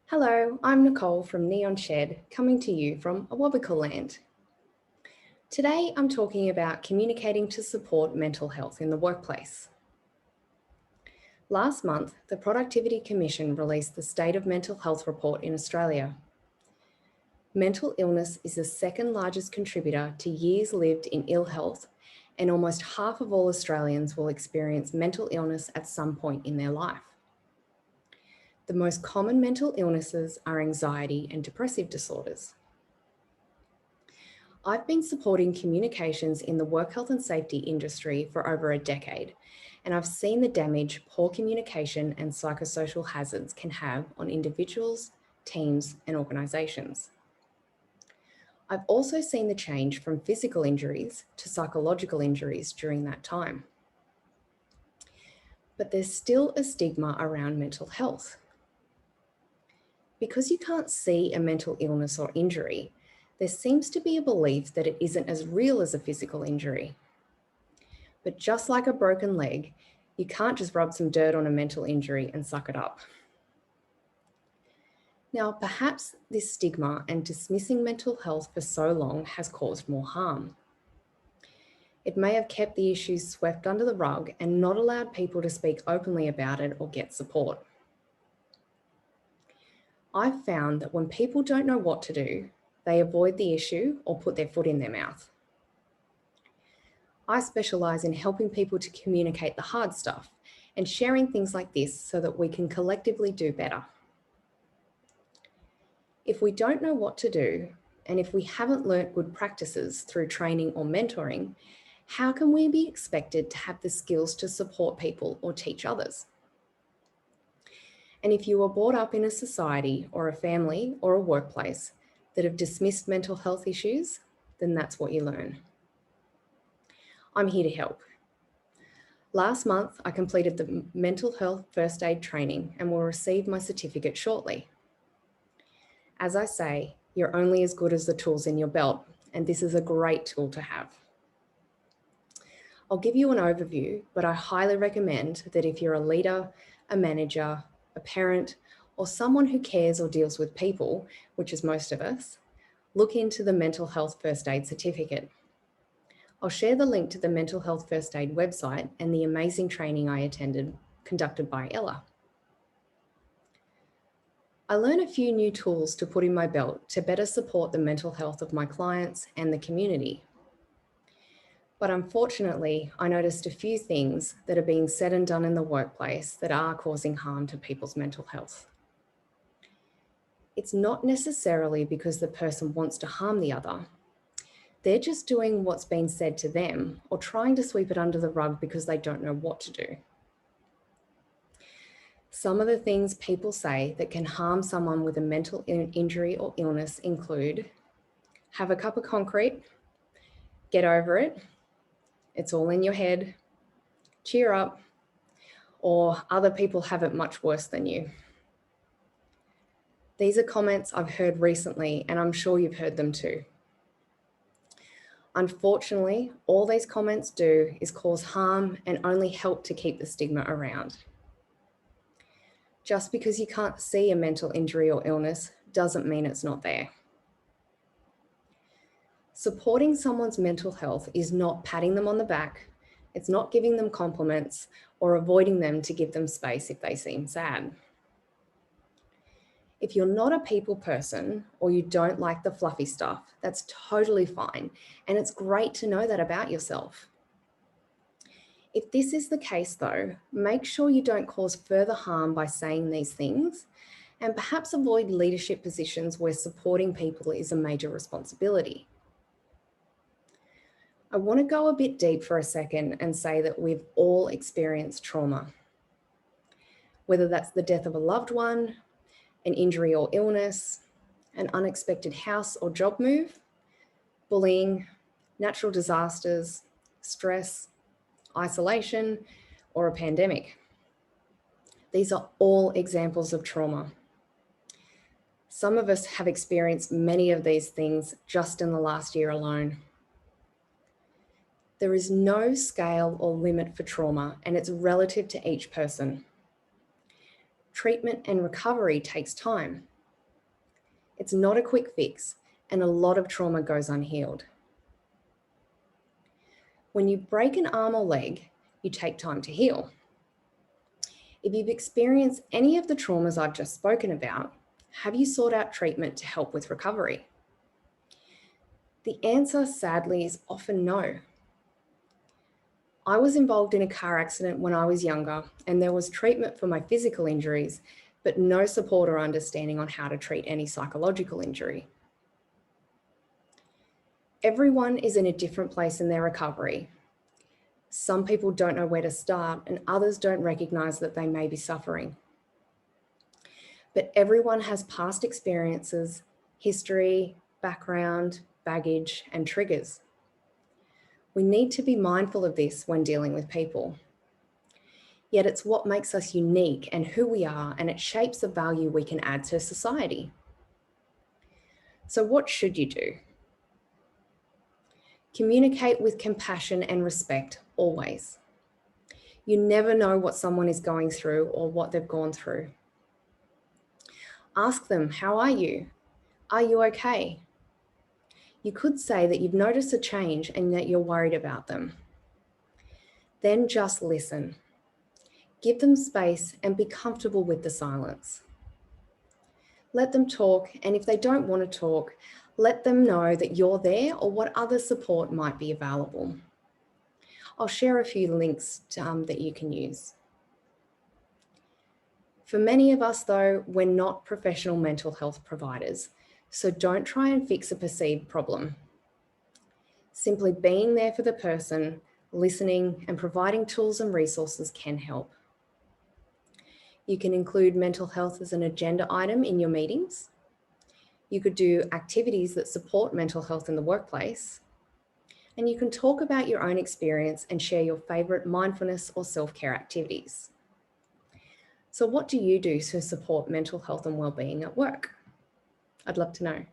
Hello, I'm Nicole from Neon Shed, coming to you from Awabakal land. Today I'm talking about communicating to support mental health in the workplace. Last month, the Productivity Commission released the State of Mental Health report in Australia. Mental illness is the second largest contributor to years lived in ill health, and almost half of all Australians will experience mental illness at some point in their life. The most common mental illnesses are anxiety and depressive disorders. I've been supporting communications in the work health and safety industry for over a decade, and I've seen the damage poor communication and psychosocial hazards can have on individuals, teams, and organisations. I've also seen the change from physical injuries to psychological injuries during that time. But there's still a stigma around mental health. Because you can't see a mental illness or injury, there seems to be a belief that it isn't as real as a physical injury. But just like a broken leg, you can't just rub some dirt on a mental injury and suck it up. Now, perhaps this stigma and dismissing mental health for so long has caused more harm. It may have kept the issues swept under the rug and not allowed people to speak openly about it or get support. I've found that when people don't know what to do, they avoid the issue or put their foot in their mouth. I specialise in helping people to communicate the hard stuff and sharing things like this so that we can collectively do better. If we don't know what to do, and if we haven't learnt good practices through training or mentoring, how can we be expected to have the skills to support people or teach others? And if you were brought up in a society or a family or a workplace that have dismissed mental health issues, then that's what you learn. I'm here to help. Last month, I completed the mental health first aid training and will receive my certificate shortly. As I say, you're only as good as the tools in your belt, and this is a great tool to have. I'll give you an overview, but I highly recommend that if you're a leader, a manager, a parent, or someone who cares or deals with people, which is most of us, look into the mental health first aid certificate. I'll share the link to the mental health first aid website and the amazing training I attended, conducted by Ella. I learned a few new tools to put in my belt to better support the mental health of my clients and the community. But unfortunately, I noticed a few things that are being said and done in the workplace that are causing harm to people's mental health. It's not necessarily because the person wants to harm the other. They're just doing what's been said to them or trying to sweep it under the rug because they don't know what to do. Some of the things people say that can harm someone with a mental injury or illness include: have a cup of concrete, get over it, it's all in your head, cheer up, or other people have it much worse than you. These are comments I've heard recently, and I'm sure you've heard them too. Unfortunately, all these comments do is cause harm and only help to keep the stigma around. Just because you can't see a mental injury or illness doesn't mean it's not there. Supporting someone's mental health is not patting them on the back, it's not giving them compliments or avoiding them to give them space if they seem sad. If you're not a people person or you don't like the fluffy stuff, that's totally fine, and it's great to know that about yourself. If this is the case though, make sure you don't cause further harm by saying these things, and perhaps avoid leadership positions where supporting people is a major responsibility. I want to go a bit deep for a second and say that we've all experienced trauma. Whether that's the death of a loved one, an injury or illness, an unexpected house or job move, bullying, natural disasters, stress, isolation, or a pandemic. These are all examples of trauma. Some of us have experienced many of these things just in the last year alone. There is no scale or limit for trauma, and it's relative to each person. Treatment and recovery takes time. It's not a quick fix, and a lot of trauma goes unhealed. When you break an arm or leg, you take time to heal. If you've experienced any of the traumas I've just spoken about, have you sought out treatment to help with recovery? The answer, sadly, is often no. I was involved in a car accident when I was younger, and there was treatment for my physical injuries, but no support or understanding on how to treat any psychological injury. Everyone is in a different place in their recovery. Some people don't know where to start, and others don't recognize that they may be suffering. But everyone has past experiences, history, background, baggage, and triggers. We need to be mindful of this when dealing with people. Yet it's what makes us unique and who we are, and it shapes the value we can add to society. So what should you do? Communicate with compassion and respect always. You never know what someone is going through or what they've gone through. Ask them, how are you? Are you okay? You could say that you've noticed a change and that you're worried about them. Then just listen. Give them space and be comfortable with the silence. Let them talk, and if they don't want to talk, let them know that you're there or what other support might be available. I'll share a few links that you can use. For many of us, though, we're not professional mental health providers, so don't try and fix a perceived problem. Simply being there for the person, listening, and providing tools and resources can help. You can include mental health as an agenda item in your meetings. You could do activities that support mental health in the workplace. And you can talk about your own experience and share your favorite mindfulness or self-care activities. So what do you do to support mental health and well-being at work? I'd love to know.